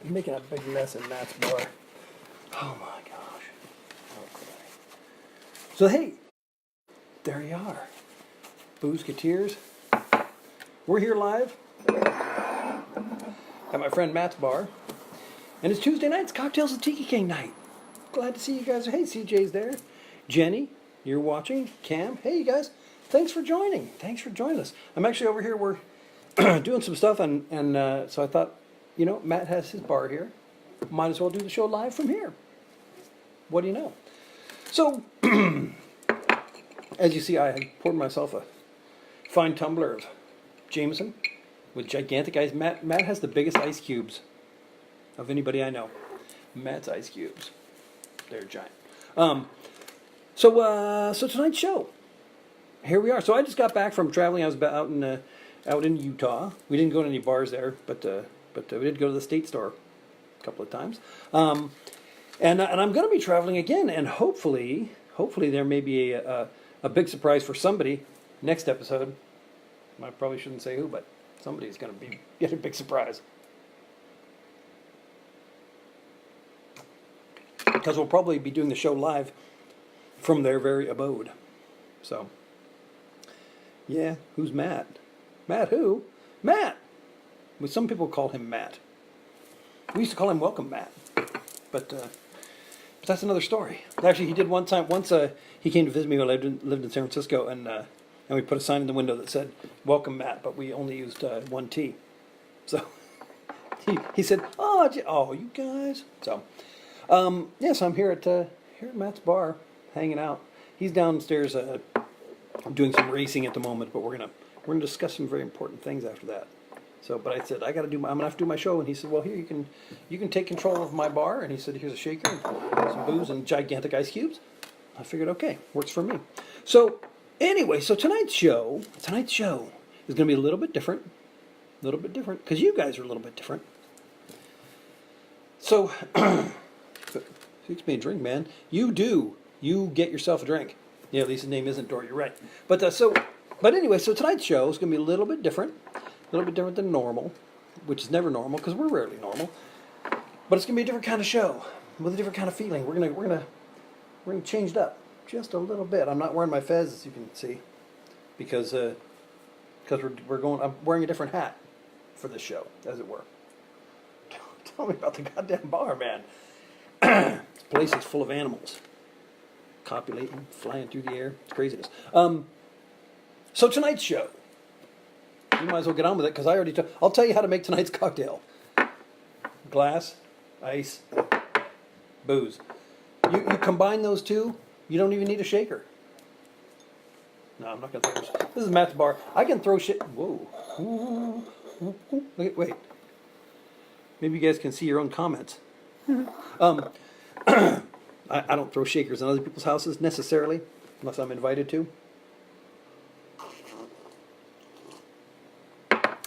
making a big mess in Matt's bar. Oh my gosh. Okay. So hey, there you are. Boozeketeers. We're here live at my friend Matt's bar. And it's Tuesday night. It's Cocktales with Tiki King night. Glad to see you guys. Hey, CJ's there. Jenny, you're watching. Cam, hey you guys. Thanks for joining. Thanks for joining us. I'm actually over here. We're doing some stuff, and so I thought, you know, Matt has his bar here. Might as well do the show live from here. What do you know? So, as you see, I had poured myself a fine tumbler of Jameson with gigantic ice. Matt has the biggest ice cubes of anybody I know. Matt's ice cubes. They're giant. So tonight's show. Here we are. So I just got back from traveling. I was out in Utah. We didn't go to any bars there, but we did go to the state store a couple of times. And I'm going to be traveling again, and hopefully there may be a big surprise for somebody next episode. I probably shouldn't say who, but somebody's going to get a big surprise. Because we'll probably be doing the show live from their very abode. So, yeah, who's Matt? Matt who? Matt! Well, some people call him Matt. We used to call him Welcome Matt. But that's another story. Actually, he did once he came to visit me when I lived in San Francisco, and we put a sign in the window that said, Welcome Matt, but we only used one T. So, he said, oh, you guys. So, yes, I'm here at Matt's bar, hanging out. He's downstairs doing some racing at the moment, but we're gonna discuss some very important things after that. So, but I said I'm gonna have to do my show, and he said, well, here you can take control of my bar, and he said, here's a shaker and some booze and gigantic ice cubes. I figured, okay, works for me. So anyway, so tonight's show is gonna be a little bit different, because you guys are a little bit different. So, fix me a drink, man. You get yourself a drink. Yeah, at least his name isn't Dory. You're right. But anyway, so tonight's show is going to be a little bit different than normal, which is never normal because we're rarely normal. But it's going to be a different kind of show with a different kind of feeling. We're gonna change it up just a little bit. I'm not wearing my fez, as you can see, because I'm wearing a different hat for this show, as it were. Tell me about the goddamn bar, man. This place is full of animals. Copulating, flying through the air. It's craziness. So tonight's show. You might as well get on with it, because I'll tell you how to make tonight's cocktail. Glass, ice, booze. You combine those two, you don't even need a shaker. No, I'm not going to throw this. This is Matt's bar. I can throw shit. Whoa. Wait. Maybe you guys can see your own comments. I don't throw shakers in other people's houses necessarily, unless I'm invited to.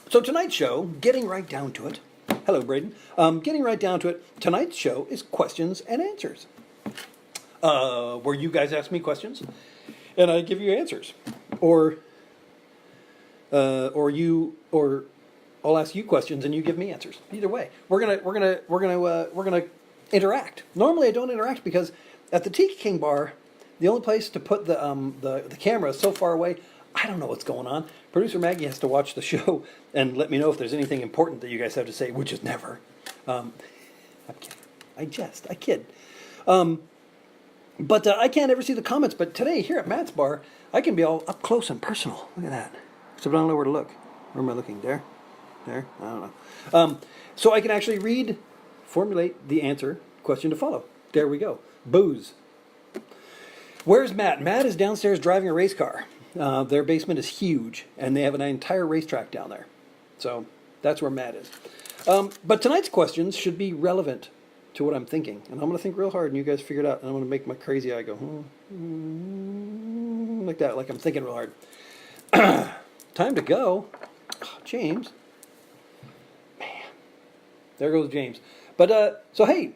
So tonight's show, getting right down to it. Hello, Braden. Getting right down to it. Tonight's show is questions and answers, where you guys ask me questions, and I give you answers, or I'll ask you questions and you give me answers. Either way, we're gonna interact. Normally, I don't interact because at the Tiki King bar, the only place to put the camera is so far away. I don't know what's going on. Producer Maggie has to watch the show and let me know if there's anything important that you guys have to say, which is never. I'm kidding. I kid. But I can't ever see the comments. But today, here at Matt's bar, I can be all up close and personal. Look at that. Except I don't know where to look. Where am I looking? There? I don't know. So I can actually formulate the answer, question to follow. There we go. Booze. Where's Matt? Matt is downstairs driving a race car. Their basement is huge, and they have an entire racetrack down there. So that's where Matt is. But tonight's questions should be relevant to what I'm thinking. And I'm going to think real hard, and you guys figure it out. And I'm going to make my crazy eye go, like that, like I'm thinking real hard. Time to go. Oh, James. Man. There goes James. But, so hey.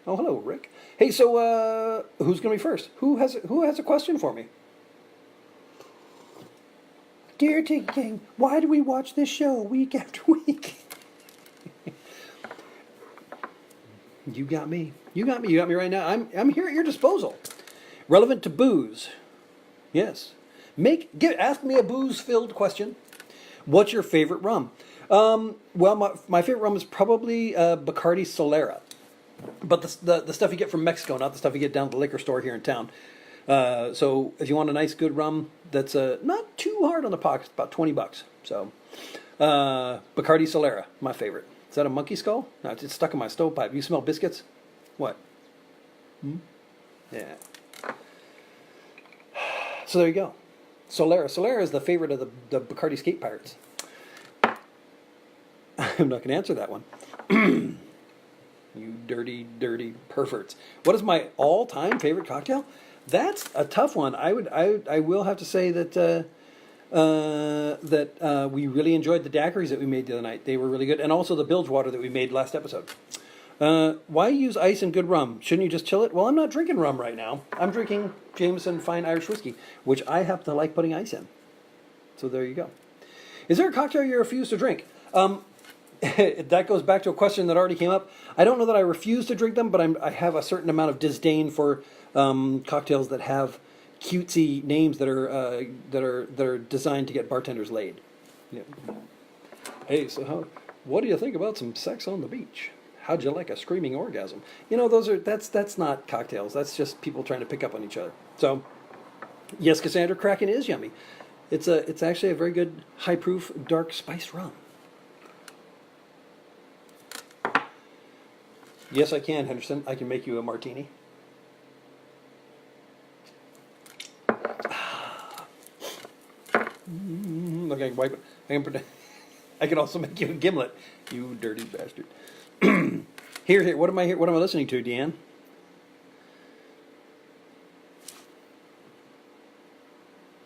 Oh, hello, Rick. Hey, so, who's going to be first? Who has a question for me? Dear Tiki King, why do we watch this show week after week? You got me. You got me. You got me right now. I'm here at your disposal. Relevant to booze. Yes. Ask me a booze-filled question. What's your favorite rum? Well, my favorite rum is probably Bacardi Solera. But the stuff you get from Mexico, not the stuff you get down at the liquor store here in town. So if you want a nice, good rum that's not too hard on the pocket, it's about $20. So Bacardi Solera, my favorite. Is that a monkey skull? No, it's stuck in my stovepipe. You smell biscuits? What? Yeah. So there you go. Solera. Solera is the favorite of the Bacardi Skate Pirates. I'm not going to answer that one. You dirty, dirty perverts. What is my all-time favorite cocktail? That's a tough one. I will have to say that we really enjoyed the daiquiris that we made the other night. They were really good, and also the bilge water that we made last episode. Why use ice in good rum? Shouldn't you just chill it? Well, I'm not drinking rum right now. I'm drinking Jameson Fine Irish Whiskey, which I happen to like putting ice in. So there you go. Is there a cocktail you refuse to drink? That goes back to a question that already came up. I don't know that I refuse to drink them, but I have a certain amount of disdain for cocktails that have cutesy names that are designed to get bartenders laid. Yeah. Hey, so what do you think about some sex on the beach? How'd you like a screaming orgasm? You know, that's not cocktails. That's just people trying to pick up on each other. So, yes, Cassandra, Kraken is yummy. It's actually a very good high proof dark spiced rum. Yes, I can, Henderson. I can make you a martini. Okay, wipe it. I can also make you a gimlet. You dirty bastard. Here. What am I listening to, Deanne?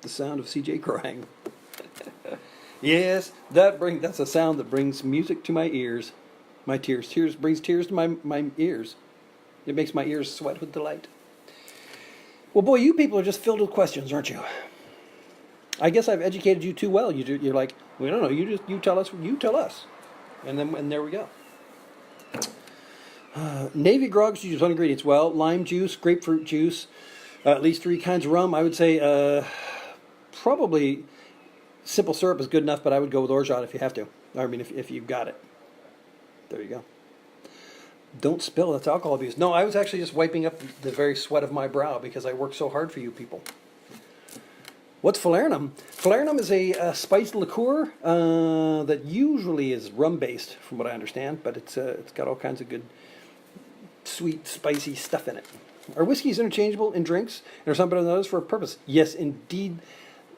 The sound of CJ crying. Yes, that's a sound that brings music to my ears. My tears brings tears to my ears. It makes my ears sweat with delight. Well, boy, you people are just filled with questions, aren't you? I guess I've educated you too well. You're like, we don't know. You tell us. And there we go. Navy grogs use one ingredients. Well, lime juice, grapefruit juice, at least 3 kinds of rum. I would say probably simple syrup is good enough, but I would go with orgeat if you have to. I mean, if you've got it. There you go. Don't spill. That's alcohol abuse. No, I was actually just wiping up the very sweat of my brow because I worked so hard for you people. What's falernum? Falernum is a spiced liqueur that usually is rum-based, from what I understand, but it's got all kinds of good, sweet, spicy stuff in it. Are whiskeys interchangeable in drinks, and are some better than others for a purpose? Yes, indeed,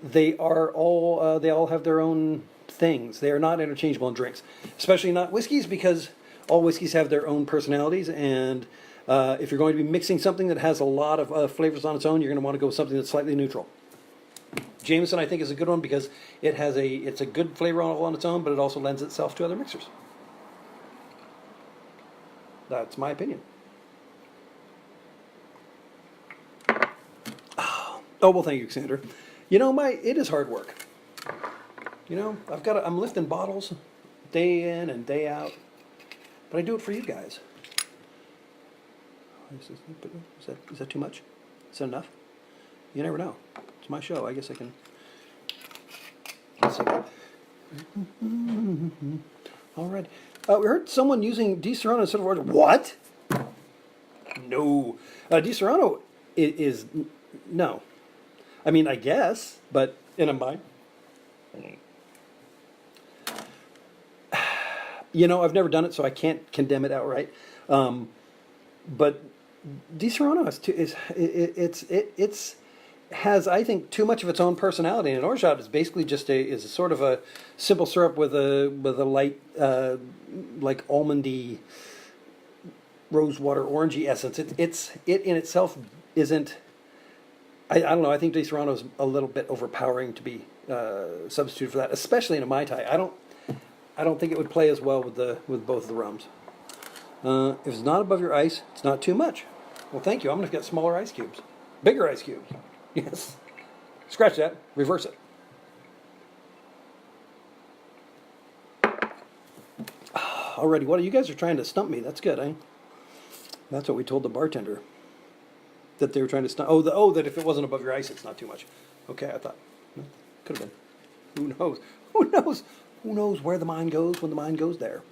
they are all. They all have their own things. They are not interchangeable in drinks, especially not whiskeys, because all whiskeys have their own personalities, and if you're going to be mixing something that has a lot of flavors on its own, you're going to want to go with something that's slightly neutral. Jameson, I think, is a good one because it's a good flavor all on its own, but it also lends itself to other mixers. That's my opinion. Oh, well, thank you, Cassandra. You know, it is hard work. You know, I'm lifting bottles day in and day out, but I do it for you guys. Is that too much? Is that enough? You never know. It's my show. I guess I can. Let's see. All right. We heard someone using Di Serrano instead of orgeat. What? No. Di Serrano is no. I mean, I guess, but in a mind. You know, I've never done it, so I can't condemn it outright. But Di Serrano has, I think, too much of its own personality. And orgeat is basically just is a sort of a simple syrup with a light, like almondy, rosewater, orangey essence. It in itself isn't. I don't know. I think Di Serrano is a little bit overpowering to be substituted for that, especially in a Mai Tai. I don't think it would play as well with both of the rums. If it's not above your ice, it's not too much. Well, thank you. I'm going to get smaller ice cubes, bigger ice cubes. Yes. Scratch that. Reverse it. Alrighty. What you guys are trying to stump me? That's good, eh? That's what we told the bartender. That they were trying to stop. That if it wasn't above your ice, it's not too much. Okay, I thought. Could have been. Who knows? Who knows? Who knows where the mind goes when the mind goes there?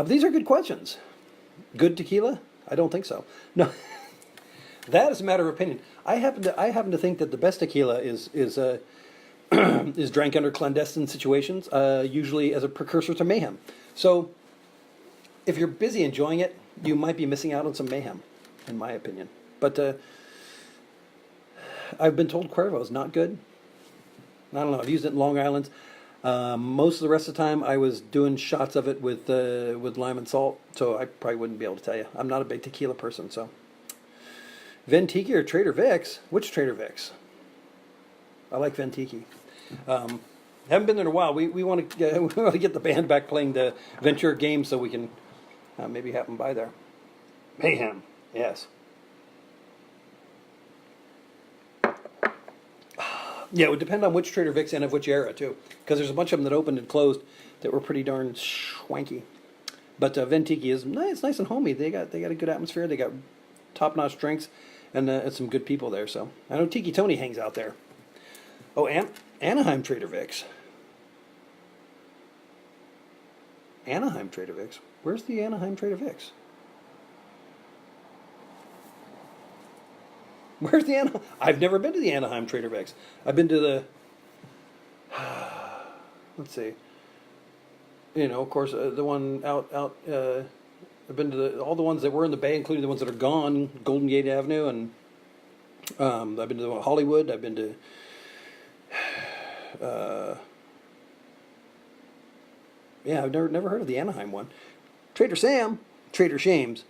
These are good questions. Good tequila? I don't think so. No, that is a matter of opinion. I happen to think that the best tequila is is drank under clandestine situations, usually as a precursor to mayhem. So, if you're busy enjoying it, you might be missing out on some mayhem, in my opinion. But I've been told Cuervo is not good. I don't know. I've used it in Long Island. Most of the rest of the time, I was doing shots of it with lime and salt, so I probably wouldn't be able to tell you. I'm not a big tequila person, so. Ventiki or Trader Vic's? Which Trader Vic's? I like Ventiki. Haven't been there in a while. We want to get the band back playing the Ventura game so we can maybe have them by there. Mayhem, yes. Yeah, it would depend on which Trader Vic's and of which era, too. Because there's a bunch of them that opened and closed that were pretty darn swanky. But Ventiki is nice and homey. They got a good atmosphere. They got top-notch drinks and some good people there. So I know Tiki Tony hangs out there. Oh, Anaheim Trader Vic's. Anaheim Trader Vic's. Where's the Anaheim Trader Vic's? Where's the Anaheim? I've never been to the Anaheim Trader Vic's. I've been to the, let's see, of course, the one out. I've been to all the ones that were in the Bay, including the ones that are gone, Golden Gate Avenue, and I've been to the one Hollywood. I've been to, I've never heard of the Anaheim one. Trader Sam, Trader Shames,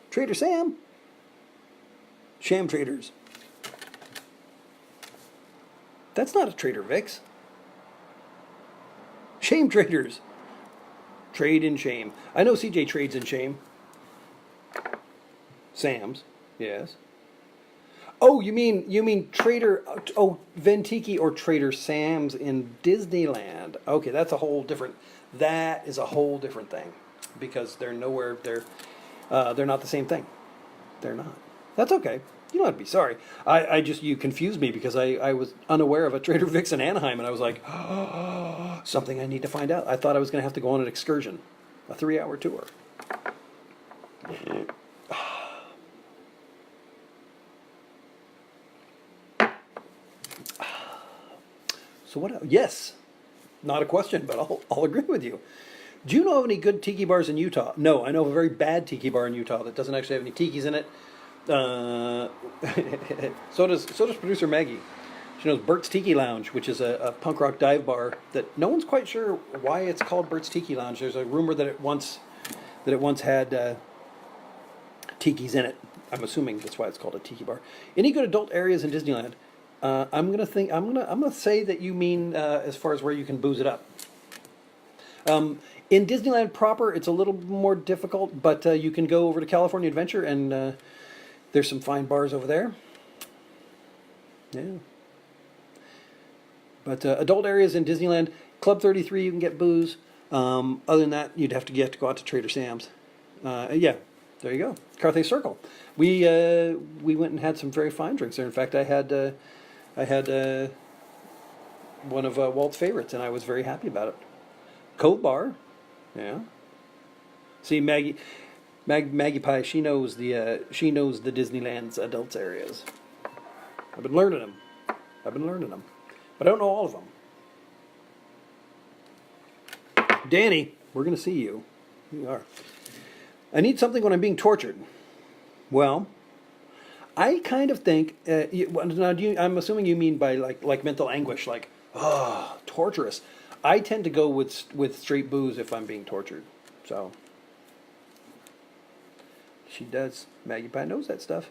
Trader Sam. Sham Traders. That's not a Trader Vic's. Shame Traders. Trade in shame. I know CJ trades in shame. Sam's, yes. Oh, you mean Trader? Oh, Ventiki or Trader Sam's in Disneyland. Okay, that's a whole different. That is a whole different thing because they're nowhere. They're not the same thing. They're not. That's okay. You don't have to be sorry. You confused me because I was unaware of a Trader Vic's in Anaheim, and I was like, oh, something I need to find out. I thought I was going to have to go on an excursion, a 3-hour tour. So what else? Yes. Not a question, but I'll agree with you. Do you know of any good tiki bars in Utah? No, I know of a very bad tiki bar in Utah that doesn't actually have any tikis in it. So does producer Maggie. She knows Bert's Tiki Lounge, which is a punk rock dive bar that no one's quite sure why it's called Bert's Tiki Lounge. There's a rumor that it once had tikis in it. I'm assuming that's why it's called a tiki bar. Any good adult areas in Disneyland? I'm gonna say that you mean as far as where you can booze it up. In Disneyland proper, it's a little more difficult, but you can go over to California Adventure and there's some fine bars over there. Yeah. But adult areas in Disneyland, Club 33, you can get booze. Other than that, you'd have to go out to Trader Sam's. Yeah, there you go. Carthay Circle. We went and had some very fine drinks there. In fact, I had one of Walt's favorites, and I was very happy about it. Cove Bar, yeah. See, Maggie Pie, she knows the Disneyland's adults areas. I've been learning them, but I don't know all of them. Danny, we're going to see you. You are. I need something when I'm being tortured. Well, I kind of think. Now, I'm assuming you mean by like mental anguish, like torturous. I tend to go with straight booze if I'm being tortured. So she does. Maggie Pie knows that stuff.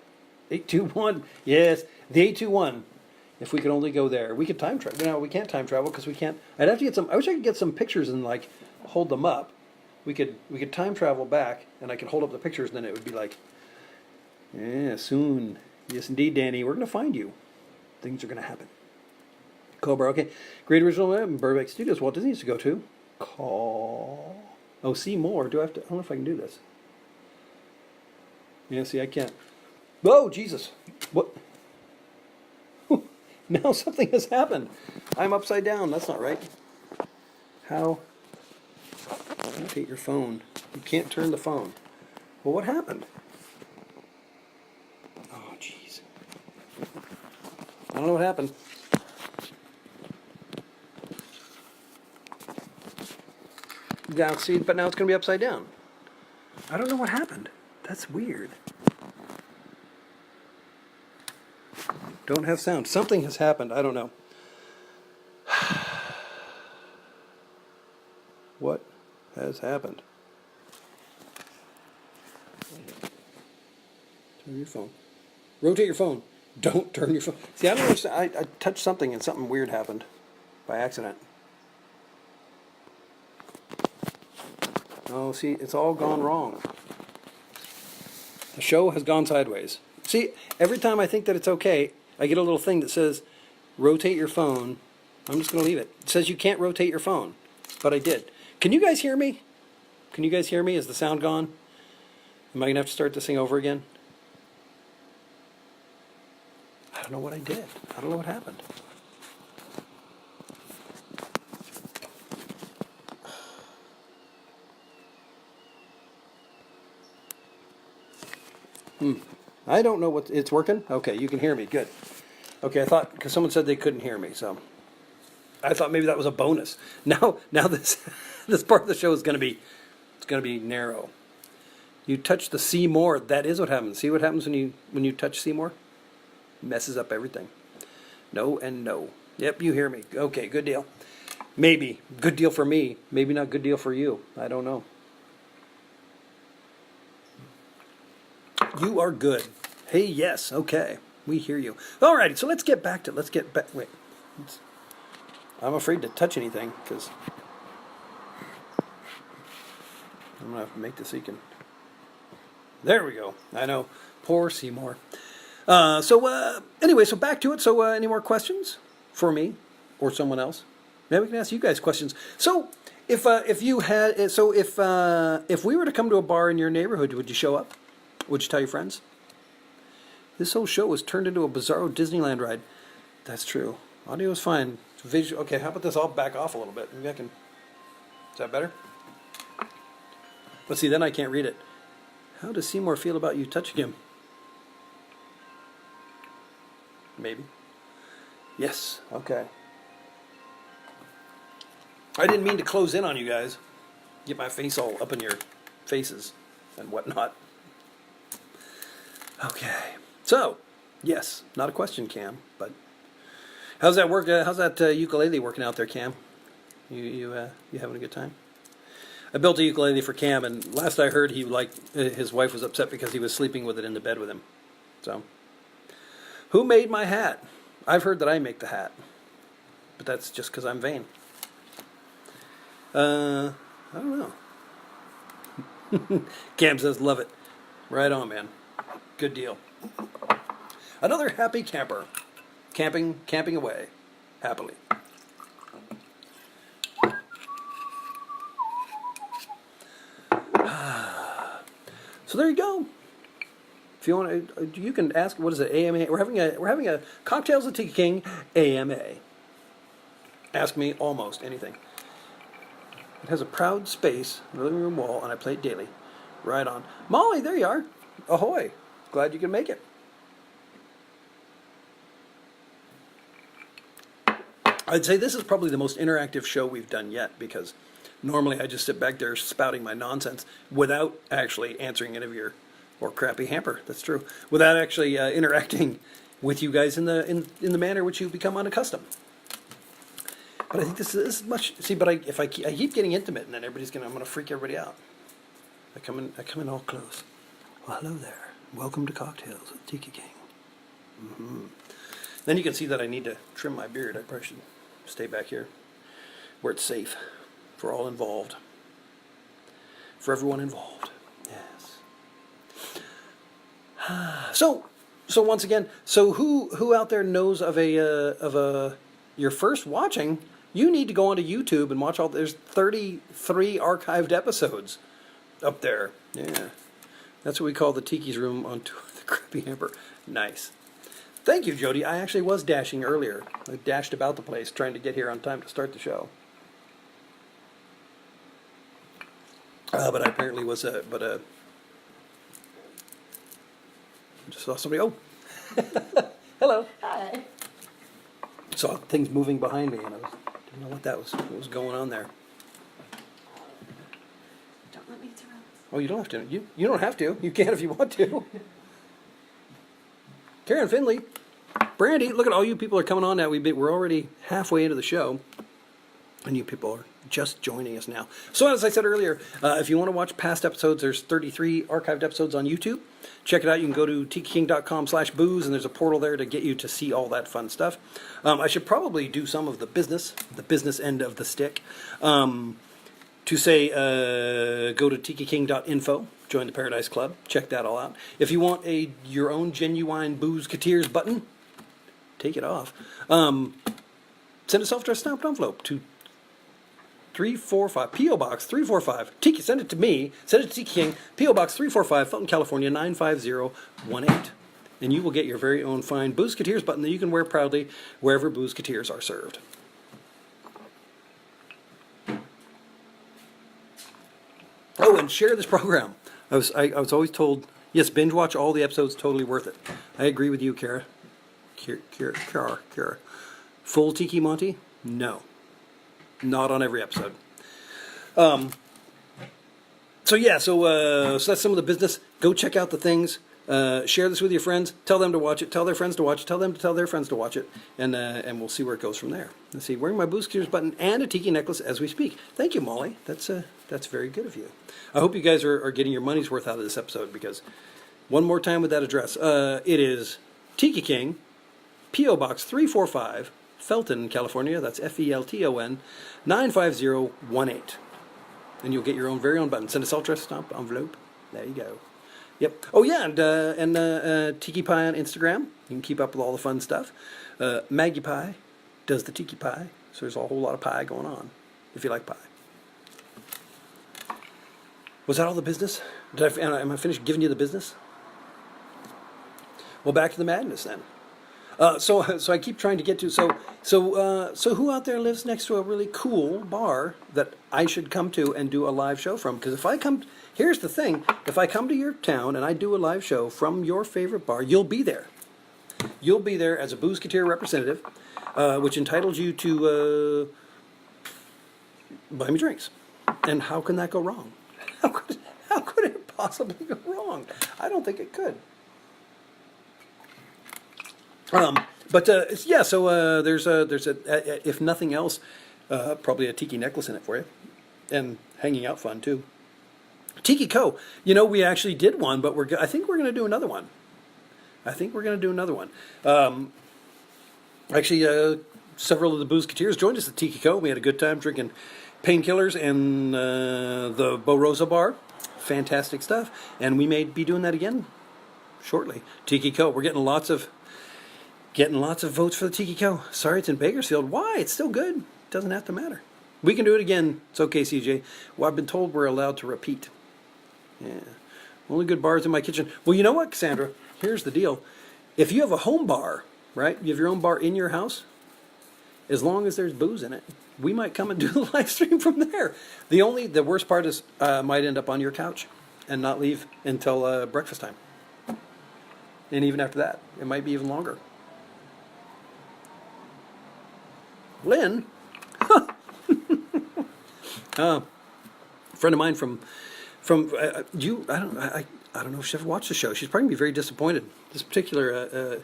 821. Yes, the 821. If we could only go there, we could time travel. No, we can't time travel because we can't. I'd have to get some. I wish I could get some pictures and hold them up. We could time travel back, and I could hold up the pictures, and then it would be like, yeah, soon. Yes, indeed, Danny. We're gonna find you. Things are gonna happen. Cobra, okay. Great Original Burbank Studios. Walt Disney used to go to. Call. Oh, see more. Do I have to? I don't know if I can do this. Yeah, see, I can't. Oh, Jesus. What? Now something has happened. I'm upside down. That's not right. How? Rotate your phone. You can't turn the phone. Well, what happened? Oh, jeez. I don't know what happened. Down, see, but now it's going to be upside down. I don't know what happened. That's weird. Don't have sound. Something has happened. I don't know. What has happened? Turn your phone. Rotate your phone. Don't turn your phone. See, I don't understand. I touched something and something weird happened by accident. Oh, see, it's all gone wrong. The show has gone sideways. See, every time I think that it's okay, I get a little thing that says, rotate your phone. I'm just going to leave it. It says you can't rotate your phone, but I did. Can you guys hear me? Can you guys hear me? Is the sound gone? Am I going to have to start this thing over again? I don't know what I did. I don't know what happened. I don't know what, it's working? Okay, you can hear me, good. Okay, I thought, because someone said they couldn't hear me, so I thought maybe that was a bonus. Now this this part of the show is going to be narrow. You touch the see more, that is what happens. See what happens when you touch see more? Messes up everything. No and no. Yep, you hear me. Okay, good deal. Maybe. Good deal for me. Maybe not good deal for you. I don't know. You are good. Hey, yes, okay. We hear you. All righty, so let's get back. Wait. I'm afraid to touch anything because I'm going to have to make this so you can. There we go. I know. Poor Seymour. Anyway, so back to it. So any more questions for me or someone else? Maybe we can ask you guys questions. So if we were to come to a bar in your neighborhood, would you show up? Would you tell your friends? This whole show was turned into a bizarro Disneyland ride. That's true. Audio is fine. Visual. Okay, how about this? I'll back off a little bit. Maybe I can. Is that better? But see, then I can't read it. How does Seymour feel about you touching him? Maybe. Yes. Okay. I didn't mean to close in on you guys. Get my face all up in your faces and whatnot. Okay. So, yes, not a question, Cam, but how's that work? How's that ukulele working out there, Cam? You having a good time? I built a ukulele for Cam, and last I heard, his wife was upset because he was sleeping with it in the bed with him. So, who made my hat? I've heard that I make the hat, but that's just because I'm vain. I don't know. Cam says, love it. Right on, man. Good deal. Another happy camper. Camping away. Happily. So there you go. If you want to, you can ask, what is it, AMA? We're having a Cocktales of Tiki King AMA. Ask me almost anything. It has a proud space in the living room wall, and I play it daily. Right on. Molly, there you are. Ahoy. Glad you can make it. I'd say this is probably the most interactive show we've done yet, because normally I just sit back there spouting my nonsense without actually answering any of your, or crappy hamper, that's true, without actually interacting with you guys in the manner which you've become unaccustomed. But I think this is much. See, but if I keep getting intimate, and then I'm gonna freak everybody out. I come in all close. Well, hello there. Welcome to Cocktales with Tiki King. Mm-hmm. Then you can see that I need to trim my beard. I probably should stay back here where it's safe for all involved. For everyone involved. Yes. So once again, so who out there knows of your first watching? You need to go onto YouTube and watch there's 33 archived episodes up there. Yeah. That's what we call the Tiki's room on tour, the Crappy Hamper. Nice. Thank you, Jody. I actually was dashing earlier. I dashed about the place trying to get here on time to start the show. But I apparently was, just saw somebody. Oh, hello. Hi. Saw things moving behind me, and I didn't know what was going on there. Don't let me through. Oh, you don't have to. You don't have to. You can if you want to. Karen Finley, Brandy, look at all you people are coming on now. We're already halfway into the show, and you people are just joining us now. So as I said earlier, if you want to watch past episodes, there's 33 archived episodes on YouTube. Check it out. You can go to tikiking.com/booze, and there's a portal there to get you to see all that fun stuff. I should probably do some of the business end of the stick. To say, go to tikiking.info, join the Paradise Club, check that all out. If you want your own genuine Boozeketeers button, take it off. Send a self-addressed stamped envelope to 345, P.O. Box 345. Tiki, send it to me. Send it to Tiki King, P.O. Box 345, Felton, California 95018. And you will get your very own fine Boozeketeers button that you can wear proudly wherever Boozeketeers are served. Oh, and share this program. I was always told, yes, binge watch all the episodes, totally worth it. I agree with you, Kara. Kara. Full Tiki Monty? No. Not on every episode. So that's some of the business. Go check out the things. Share this with your friends. Tell them to watch it. Tell their friends to watch it. Tell them to tell their friends to watch it. And we'll see where it goes from there. Let's see. Wearing my Boozeketeers button and a Tiki necklace as we speak. Thank you, Molly. That's very good of you. I hope you guys are getting your money's worth out of this episode, because one more time with that address. It is Tiki King, P.O. Box 345, Felton, California. That's Felton, 95018. And you'll get your own very own button. Send a self-addressed stamp envelope. There you go. Yep. Oh yeah, and Tiki Pie on Instagram. You can keep up with all the fun stuff. Maggie Pie does the Tiki Pie, so there's a whole lot of pie going on if you like pie. Was that all the business? Am I finished giving you the business? Well, back to the madness then. So I keep trying to get to so who out there lives next to a really cool bar that I should come to and do a live show from? Because here's the thing: if I come to your town and I do a live show from your favorite bar, you'll be there. You'll be there as a Boozeketeer representative, which entitles you to buy me drinks. And how can that go wrong? How could it possibly go wrong? I don't think it could. There's if nothing else, probably a Tiki necklace in it for you, and hanging out fun too. Tiki Co. We actually did one, but I think we're going to do another one. Several of the Boozeketeers joined us at Tiki Co. We had a good time drinking painkillers and the Bo Rosa bar. Fantastic stuff. And we may be doing that again shortly. Tiki Co. We're getting lots of votes for the Tiki Co. Sorry, it's in Bakersfield. Why? It's still good. It doesn't have to matter. We can do it again. It's okay, CJ. Well, I've been told we're allowed to repeat. Yeah. Only good bars in my kitchen. Well, you know what, Cassandra? Here's the deal. If you have a home bar, right? You have your own bar in your house, as long as there's booze in it, we might come and do the live stream from there. The worst part is might end up on your couch and not leave until breakfast time. And even after that, it might be even longer. Lynn, a friend of mine from you. I don't know if she's ever watched the show. She's probably gonna be very disappointed. This particular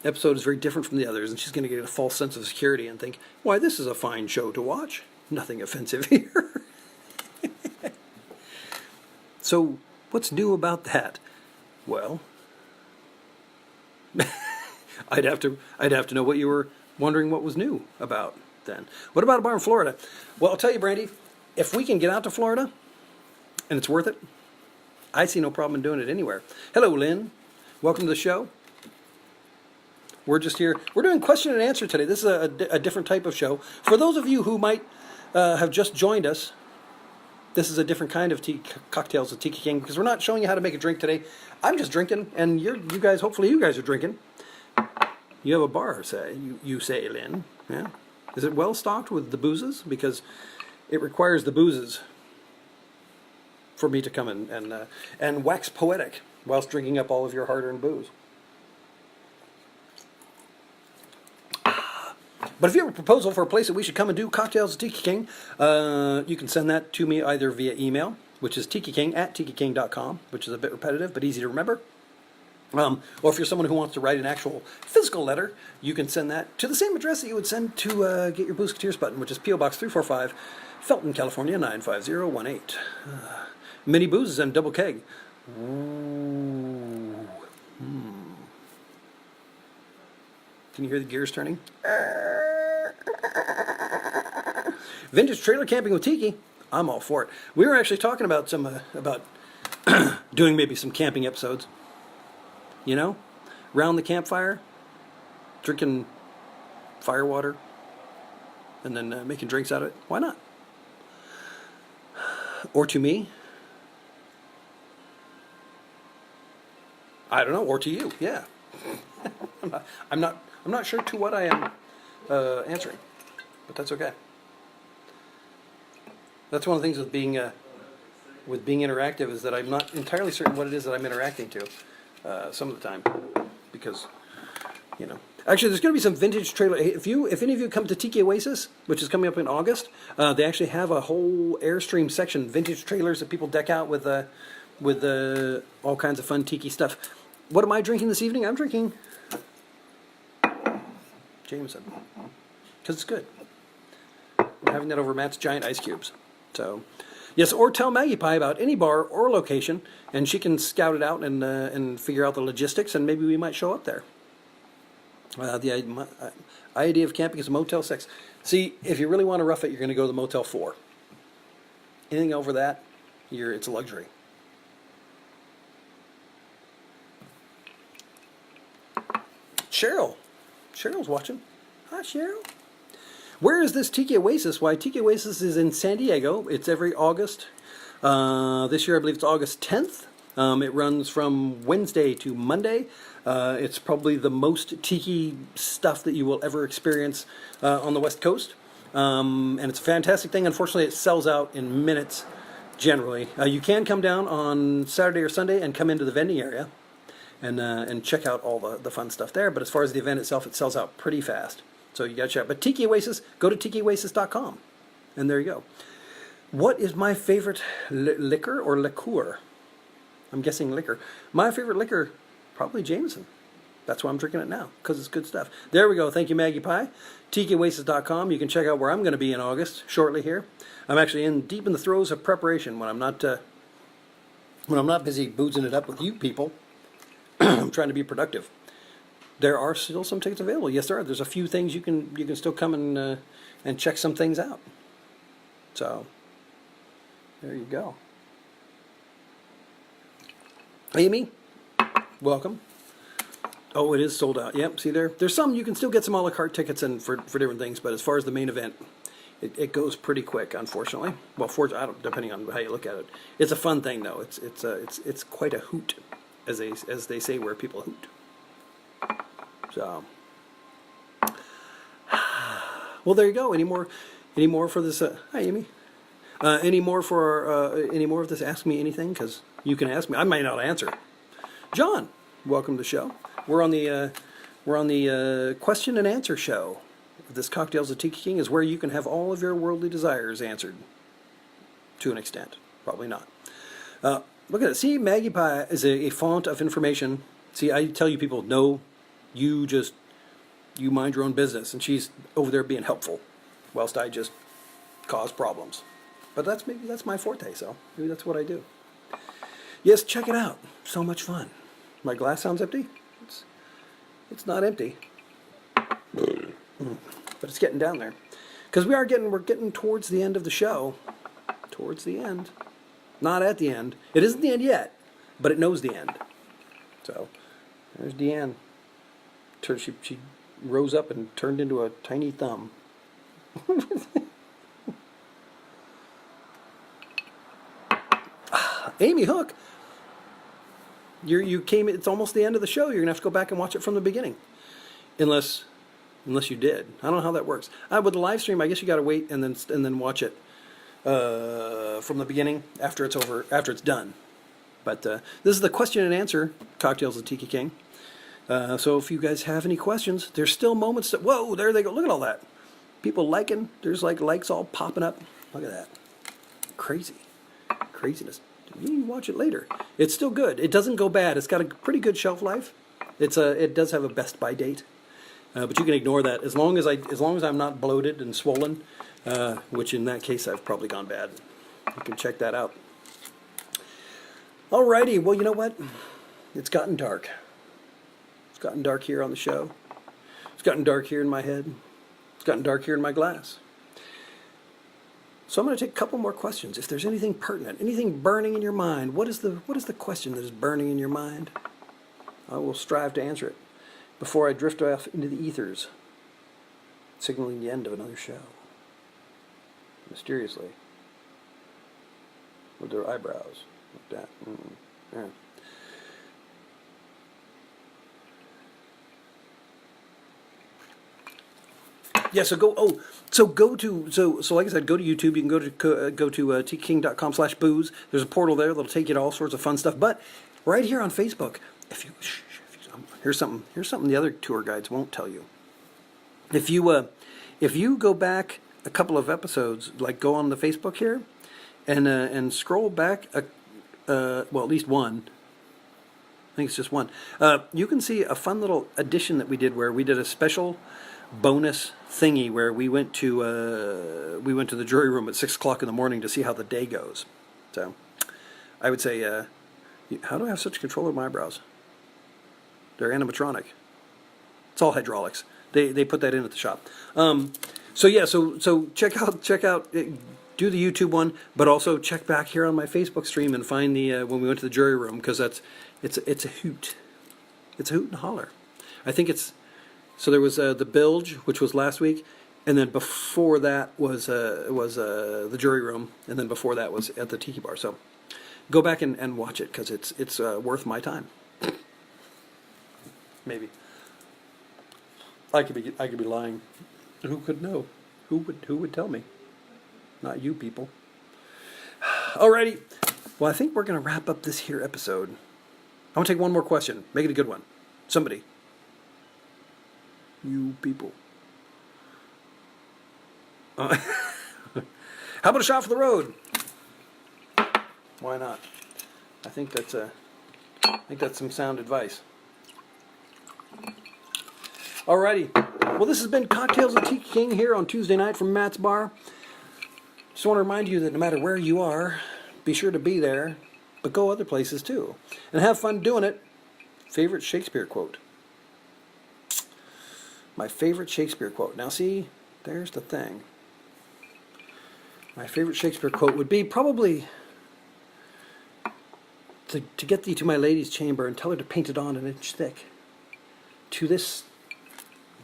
episode is very different from the others, and she's going to get a false sense of security and think, "Why, this is a fine show to watch. Nothing offensive here." So, what's new about that? Well, I'd have to know what you were wondering what was new about then. What about a bar in Florida? Well, I'll tell you, Brandy, if we can get out to Florida and it's worth it, I see no problem in doing it anywhere. Hello, Lynn. Welcome to the show. We're just here. We're doing question and answer today. This is a different type of show. For those of you who might have just joined us, This is a different kind of cocktails with Tiki King because we're not showing you how to make a drink today. I'm just drinking, and you guys, hopefully you guys are drinking. You have a bar, say, you say, Lynn. Yeah. Is it well stocked with the boozes? Because it requires the boozes for me to come and wax poetic whilst drinking up all of your hard-earned booze. But if you have a proposal for a place that we should come and do cocktails with Tiki King, you can send that to me either via email, which is tikiking@tikiking.com, which is a bit repetitive but easy to remember. Or if you're someone who wants to write an actual physical letter, you can send that to the same address that you would send to get your Boozeketeers button, which is P.O. Box 345, Felton, California, 95018. Mini boozes and double keg. Ooh. Can you hear the gears turning? Vintage trailer camping with Tiki. I'm all for it. We were actually talking about doing maybe some camping episodes. You know, round the campfire, drinking fire water, and then making drinks out of it. Why not? Or to me. I don't know. Or to you. Yeah. I'm not sure to what I am answering, but that's okay. That's one of the things with being interactive is that I'm not entirely certain what it is that I'm interacting to some of the time, because actually there's going to be some vintage trailer. If any of you come to Tiki Oasis, which is coming up in August, they actually have a whole Airstream section, vintage trailers that people deck out with all kinds of fun Tiki stuff. What am I drinking this evening? I'm drinking Jameson, because it's good. I'm having that over Matt's giant ice cubes. So, yes, or tell Maggie Pie about any bar or location, and she can scout it out and figure out the logistics, and maybe we might show up there. The idea of camping is Motel 6. See, if you really want to rough it, you're going to go to the Motel 4. Anything over that, it's a luxury. Cheryl's watching. Hi, Cheryl. Where is this Tiki Oasis? Why, Tiki Oasis is in San Diego. It's every August. This year, I believe it's August 10th. It runs from Wednesday to Monday. It's probably the most Tiki stuff that you will ever experience on the West Coast. And it's a fantastic thing. Unfortunately, it sells out in minutes, generally. You can come down on Saturday or Sunday and come into the vending area and check out all the fun stuff there. But as far as the event itself, it sells out pretty fast. So you got to check. But Tiki Oasis, go to tikioasis.com. And there you go. What is my favorite liquor or liqueur? I'm guessing liquor. My favorite liquor, probably Jameson. That's why I'm drinking it now, because it's good stuff. There we go. Thank you, Maggie Pie. tikioasis.com. You can check out where I'm going to be in August, shortly here. I'm actually deep in the throes of preparation when I'm not busy boozing it up with you people. I'm trying to be productive. There are still some tickets available. Yes, there are. There's a few things you can still come and check some things out. So there you go. Amy, welcome. Oh, it is sold out. Yep. See there. There's some you can still get some a la carte tickets in for different things, but as far as the main event, it goes pretty quick, unfortunately. Well, depending on how you look at it. It's a fun thing though. It's quite a hoot, as they say where people hoot. So, well, there you go. Any more for this? Hi, Amy. Any more of this? Ask me anything, because you can ask me. I might not answer. John, welcome to the show. We're on the question and answer show. This Cocktales of Tiki King is where you can have all of your worldly desires answered, to an extent. Probably not. Look at it. See, Maggie Pie is a font of information. See, I tell you people, no, you mind your own business, and she's over there being helpful, whilst I just cause problems. But maybe that's my forte, so maybe that's what I do. Yes, check it out. So much fun. My glass sounds empty? It's not empty. But it's getting down there. Because we're getting towards the end of the show. Towards the end. Not at the end. It isn't the end yet, but it knows the end. So, there's Deanne. She rose up and turned into a tiny thumb. Amy Hook. You came. It's almost the end of the show. You're gonna have to go back and watch it from the beginning, unless you did. I don't know how that works. With the live stream, I guess you got to wait and then watch it from the beginning after it's over, after it's done. But this is the question and answer, Cocktales of Tiki King. So if you guys have any questions, there's still moments that, whoa, there they go. Look at all that. People liking. There's like likes all popping up. Look at that. Crazy. Craziness. You can watch it later. It's still good. It doesn't go bad. It's got a pretty good shelf life. It does have a best by date. But you can ignore that as long as I'm not bloated and swollen, which in that case I've probably gone bad. You can check that out. Alrighty, well, you know what? It's gotten dark. It's gotten dark here on the show. It's gotten dark here in my head. It's gotten dark here in my glass. So I'm going to take a couple more questions. If there's anything pertinent, anything burning in your mind, what is the question that is burning in your mind? I will strive to answer it before I drift off into the ethers, signaling the end of another show. Mysteriously. With their eyebrows. Like that. Yeah. Yeah, so like I said, go to YouTube. You can go to tkiking.com/booze. There's a portal there that'll take you to all sorts of fun stuff. But right here on Facebook, here's something the other tour guides won't tell you. If you go back a couple of episodes, like go on the Facebook here, and scroll back at least one. I think it's just one. You can see a fun little addition that we did where we did a special bonus thingy where we went to the jury room at 6 o'clock in the morning to see how the day goes. So I would say, how do I have such control of my eyebrows? They're animatronic. It's all hydraulics. They put that in at the shop. So check out. Do the YouTube one, but also check back here on my Facebook stream and find the when we went to the jury room, because it's a hoot. It's a hoot and holler. I think it's. So there was the bilge, which was last week, and then before that was the jury room, and then before that was at the Tiki Bar. So go back and watch it, because it's worth my time. Maybe I could be lying. Who could know? Who would tell me? Not you people. Alrighty. Well, I think we're gonna wrap up this here episode. I want to take one more question. Make it a good one. Somebody. You people. How about a shot for the road? Why not? I think that's some sound advice. Alrighty. Well, this has been Cocktales of Tiki King here on Tuesday night from Matt's Bar. Just want to remind you that no matter where you are, be sure to be there, but go other places too. And have fun doing it. Favorite Shakespeare quote. My favorite Shakespeare quote. Now see, there's the thing. My favorite Shakespeare quote would be probably to get thee to my lady's chamber and tell her to paint it on an inch thick. To this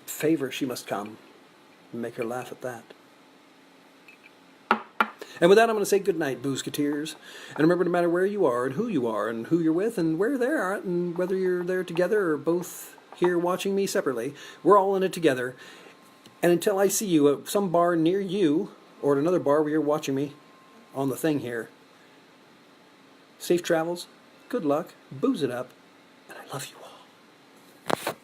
favor she must come, and make her laugh at that. And with that, I'm going to say good night, Boozeketeers. And remember, no matter where you are and who you're with and where they're at, and whether you're there together or both here watching me separately, we're all in it together. And until I see you at some bar near you, or at another bar where you're watching me on the thing here, safe travels, good luck, booze it up, and I love you all.